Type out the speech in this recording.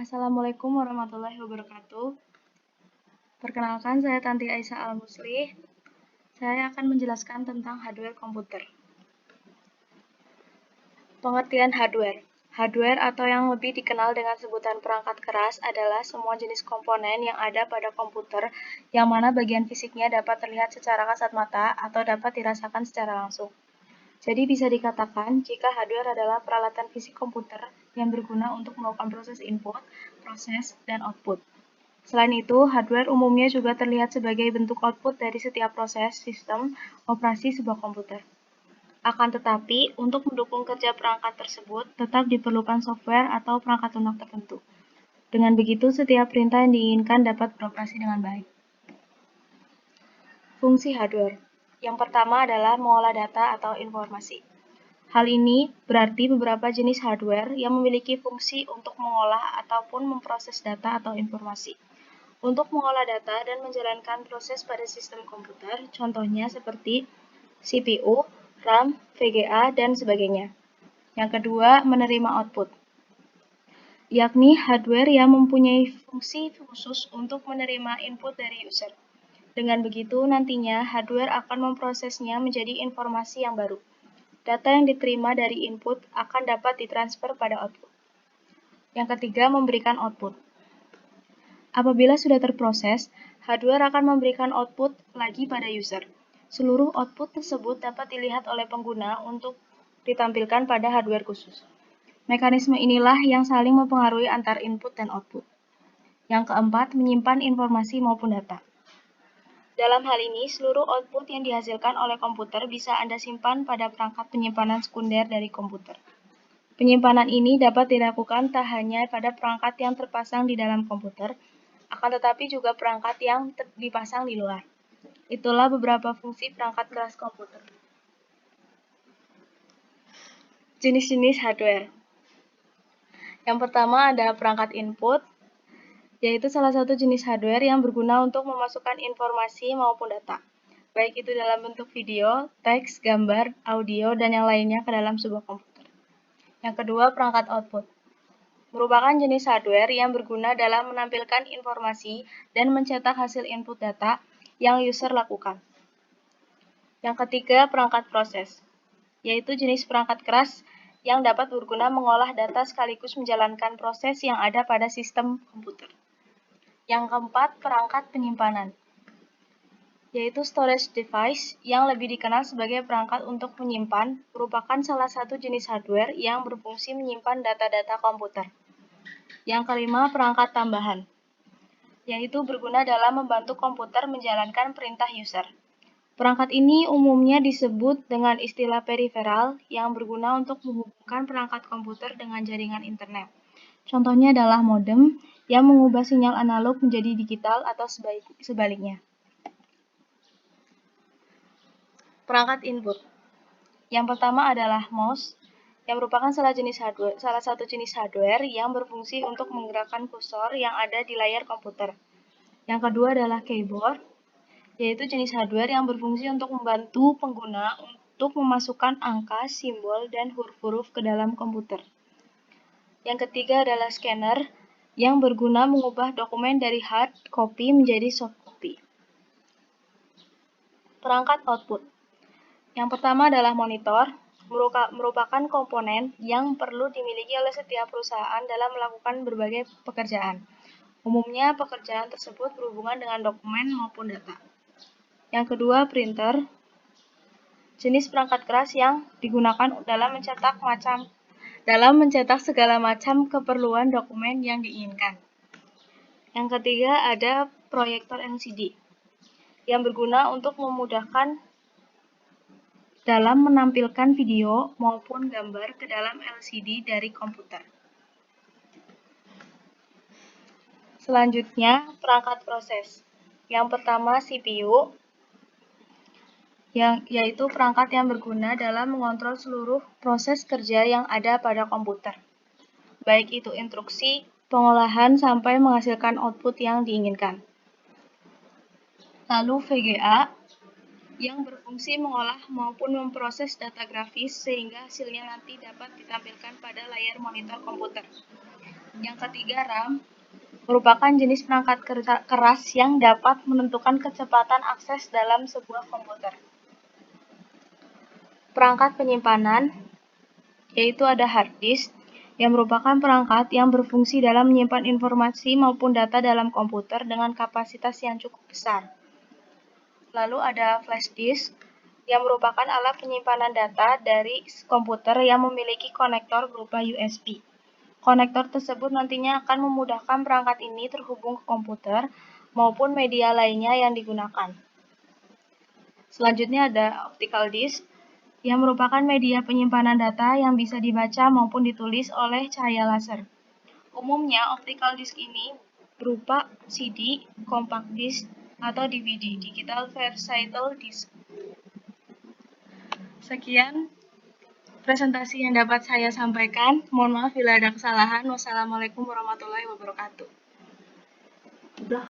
Assalamualaikum warahmatullahi wabarakatuh. Perkenalkan, saya Tanti Aisyah Al-Muslih. Saya akan menjelaskan tentang hardware komputer. Pengertian hardware. Hardware atau yang lebih dikenal dengan sebutan perangkat keras adalah semua jenis komponen yang ada pada komputer yang mana bagian fisiknya dapat terlihat secara kasat mata atau dapat dirasakan secara langsung. Jadi bisa dikatakan jika hardware adalah peralatan fisik komputer yang berguna untuk melakukan proses input, proses, dan output. Selain itu, hardware umumnya juga terlihat sebagai bentuk output dari setiap proses sistem operasi sebuah komputer. Akan tetapi, untuk mendukung kerja perangkat tersebut, tetap diperlukan software atau perangkat lunak tertentu. Dengan begitu, setiap perintah yang diinginkan dapat beroperasi dengan baik. Fungsi hardware. Yang pertama adalah mengolah data atau informasi. Hal ini berarti beberapa jenis hardware yang memiliki fungsi untuk mengolah ataupun memproses data atau informasi. Untuk mengolah data dan menjalankan proses pada sistem komputer, contohnya seperti CPU, RAM, VGA, dan sebagainya. Yang kedua, menerima output, yakni hardware yang mempunyai fungsi khusus untuk menerima input dari user. Dengan begitu, nantinya hardware akan memprosesnya menjadi informasi yang baru. Data yang diterima dari input akan dapat ditransfer pada output. Yang ketiga, memberikan output. Apabila sudah terproses, hardware akan memberikan output lagi pada user. Seluruh output tersebut dapat dilihat oleh pengguna untuk ditampilkan pada hardware khusus. Mekanisme inilah yang saling mempengaruhi antar input dan output. Yang keempat, menyimpan informasi maupun data. Dalam hal ini, seluruh output yang dihasilkan oleh komputer bisa Anda simpan pada perangkat penyimpanan sekunder dari komputer. Penyimpanan ini dapat dilakukan tak hanya pada perangkat yang terpasang di dalam komputer, akan tetapi juga perangkat yang dipasang di luar. Itulah beberapa fungsi perangkat keras komputer. Jenis-jenis hardware. Yang pertama ada perangkat input, yaitu salah satu jenis hardware yang berguna untuk memasukkan informasi maupun data, baik itu dalam bentuk video, teks, gambar, audio, dan yang lainnya ke dalam sebuah komputer. Yang kedua, perangkat output. Merupakan jenis hardware yang berguna dalam menampilkan informasi dan mencetak hasil input data yang user lakukan. Yang ketiga, perangkat proses, yaitu jenis perangkat keras yang dapat berguna mengolah data sekaligus menjalankan proses yang ada pada sistem komputer. Yang keempat, perangkat penyimpanan, yaitu storage device yang lebih dikenal sebagai perangkat untuk menyimpan, merupakan salah satu jenis hardware yang berfungsi menyimpan data-data komputer. Yang kelima, perangkat tambahan, yaitu berguna dalam membantu komputer menjalankan perintah user. Perangkat ini umumnya disebut dengan istilah periferal yang berguna untuk menghubungkan perangkat komputer dengan jaringan internet. Contohnya adalah modem yang mengubah sinyal analog menjadi digital atau sebaliknya. Perangkat input. Yang pertama adalah mouse, yang merupakan salah satu jenis hardware yang berfungsi untuk menggerakkan kursor yang ada di layar komputer. Yang kedua adalah keyboard, yaitu jenis hardware yang berfungsi untuk membantu pengguna untuk memasukkan angka, simbol, dan huruf-huruf ke dalam komputer. Yang ketiga adalah scanner, yang berguna mengubah dokumen dari hard copy menjadi soft copy. Perangkat output. Yang pertama adalah monitor, merupakan komponen yang perlu dimiliki oleh setiap perusahaan dalam melakukan berbagai pekerjaan. Umumnya, pekerjaan tersebut berhubungan dengan dokumen maupun data. Yang kedua, printer, jenis perangkat keras yang digunakan dalam mencetak segala macam keperluan dokumen yang diinginkan. Yang ketiga, ada proyektor LCD, yang berguna untuk memudahkan dalam menampilkan video maupun gambar ke dalam LCD dari komputer. Selanjutnya, perangkat proses. Yang pertama, CPU, yaitu perangkat yang berguna dalam mengontrol seluruh proses kerja yang ada pada komputer, baik itu instruksi, pengolahan, sampai menghasilkan output yang diinginkan. Lalu VGA, yang berfungsi mengolah maupun memproses data grafis sehingga hasilnya nanti dapat ditampilkan pada layar monitor komputer. Yang ketiga, RAM merupakan jenis perangkat keras yang dapat menentukan kecepatan akses dalam sebuah komputer. Perangkat penyimpanan, yaitu ada hard disk, yang merupakan perangkat yang berfungsi dalam menyimpan informasi maupun data dalam komputer dengan kapasitas yang cukup besar. Lalu ada flash disk, yang merupakan alat penyimpanan data dari komputer yang memiliki konektor berupa USB. Konektor tersebut nantinya akan memudahkan perangkat ini terhubung ke komputer maupun media lainnya yang digunakan. Selanjutnya ada optical disk, yang merupakan media penyimpanan data yang bisa dibaca maupun ditulis oleh cahaya laser. Umumnya, optical disk ini berupa CD, compact disk, atau DVD, digital versatile disk. Sekian presentasi yang dapat saya sampaikan. Mohon maaf bila ada kesalahan. Wassalamualaikum warahmatullahi wabarakatuh.